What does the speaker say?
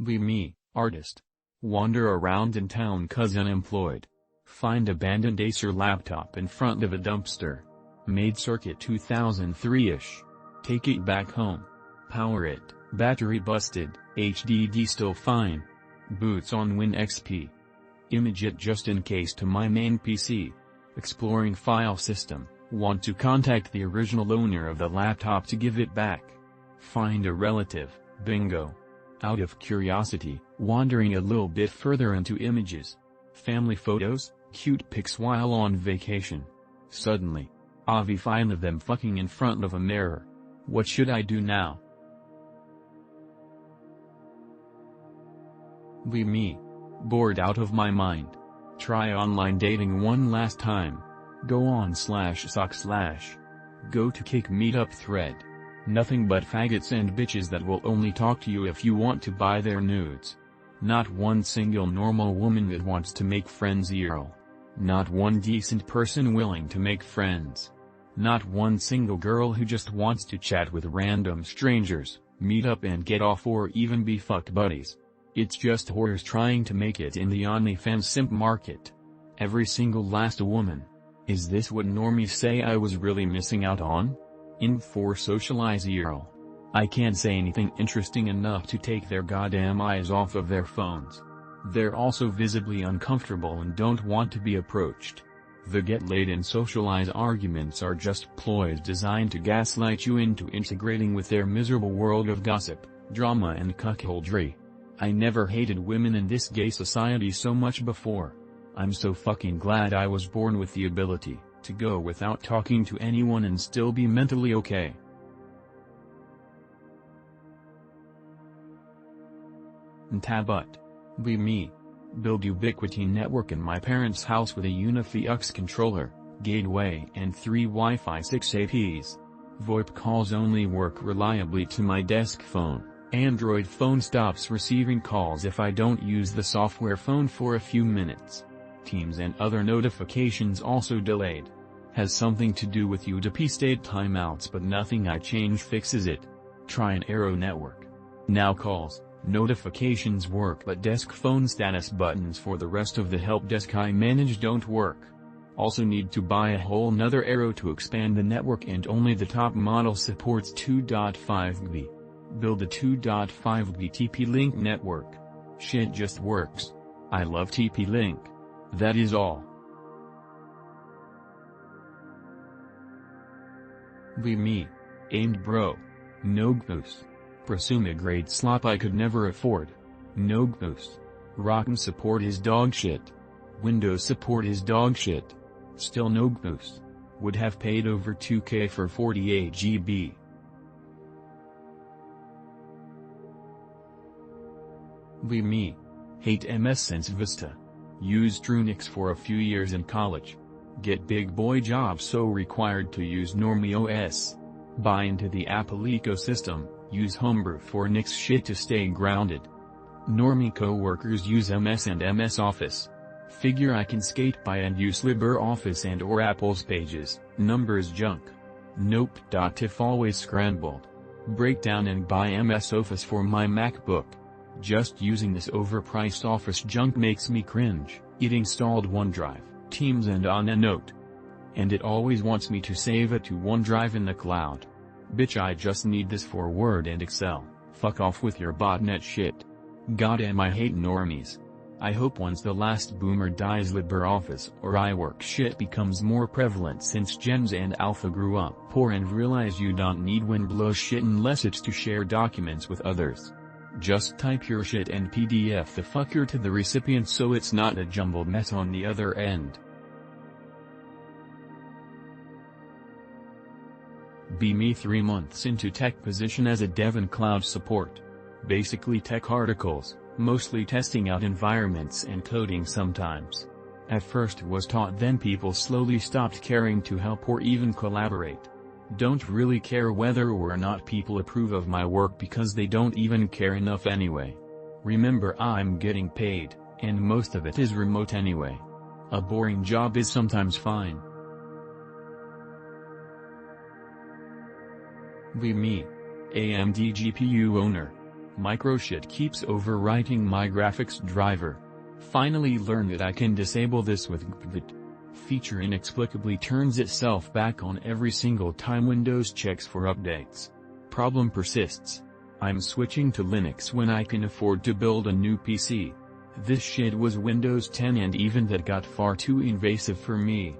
Be me, artist. Wander around in town 'cause unemployed. Find abandoned Acer laptop in front of a dumpster. Made circuit 2003-ish. Take it back home. Power it, battery busted, HDD still fine. Boots on WinXP. Image it just in case to my main PC. Exploring file system, want to contact the original owner of the laptop to give it back. Find a relative, bingo. Out of curiosity, wandering a little bit further into images. Family photos, cute pics while on vacation. Suddenly, Avi find of them fucking in front of a mirror. What should I do now? Be me. Bored out of my mind. Try online dating one last time. Go on /sock/. Go to kick meetup thread. Nothing but faggots and bitches that will only talk to you if you want to buy their nudes. Not one single normal woman that wants to make friends IRL. Not one decent person willing to make friends. Not one single girl who just wants to chat with random strangers, meet up and get off or even be fucked buddies. It's just whores trying to make it in the OnlyFans simp market. Every single last woman. Is this what normies say I was really missing out on? In for socialize IRL. I can't say anything interesting enough to take their goddamn eyes off of their phones. They're also visibly uncomfortable and don't want to be approached. The get laid and socialize arguments are just ploys designed to gaslight you into integrating with their miserable world of gossip, drama and cuckoldry. I never hated women in this gay society so much before. I'm so fucking glad I was born with the ability to go without talking to anyone and still be mentally okay. Tabut. Be me. Build Ubiquiti network in my parents' house with a UniFi controller, gateway and 3 Wi-Fi 6 APs. VoIP calls only work reliably to my desk phone. Android phone stops receiving calls if I don't use the software phone for a few minutes. Teams and other notifications also delayed. Has something to do with UDP state timeouts but nothing I change fixes it. Try an Arrow network. Now calls, notifications work but desk phone status buttons for the rest of the help desk I manage don't work. Also need to buy a whole nother Arrow to expand the network and only the top model supports 2.5 GB. Build a 2.5 GB TP-Link network. Shit just works. I love TP-Link. That is all. Be me. Aimed bro. No goose. Presume grade slop I could never afford. No goose. Rock'em support is dog shit. Windows support is dog shit. Still no goose. Would have paid over 2K for 48 GB. Be me. Hate MS since Vista. Used Unix for a few years in college. Get big boy jobs so required to use Normie OS. Buy into the Apple ecosystem, use Homebrew for Nix shit to stay grounded. Normie co-workers use MS and MS Office. Figure I can skate by and use LibreOffice and or Apple's Pages, numbers junk. Nope. If always scrambled. Break down and buy MS Office for my MacBook. Just using this overpriced Office junk makes me cringe. It installed OneDrive, Teams and on a note. And it always wants me to save it to OneDrive in the cloud. Bitch, I just need this for Word and Excel. Fuck off with your botnet shit. Goddamn, I hate normies. I hope once the last boomer dies LibreOffice or iWork shit becomes more prevalent since Gens and Alpha grew up poor and realize you don't need Windows shit unless it's to share documents with others. Just type your shit and PDF the fucker to the recipient so it's not a jumbled mess on the other end. Be me 3 months into tech position as a dev and cloud support. Basically tech articles, mostly testing out environments and coding sometimes. At first was taught, then people slowly stopped caring to help or even collaborate. Don't really care whether or not people approve of my work because they don't even care enough anyway. Remember, I'm getting paid, and most of it is remote anyway. A boring job is sometimes fine. Be me. AMD GPU owner. Microshit keeps overwriting my graphics driver. Finally learn that I can disable this with gvt. Feature inexplicably turns itself back on every single time Windows checks for updates. Problem persists. I'm switching to Linux when I can afford to build a new PC. This shit was Windows 10 and even that got far too invasive for me.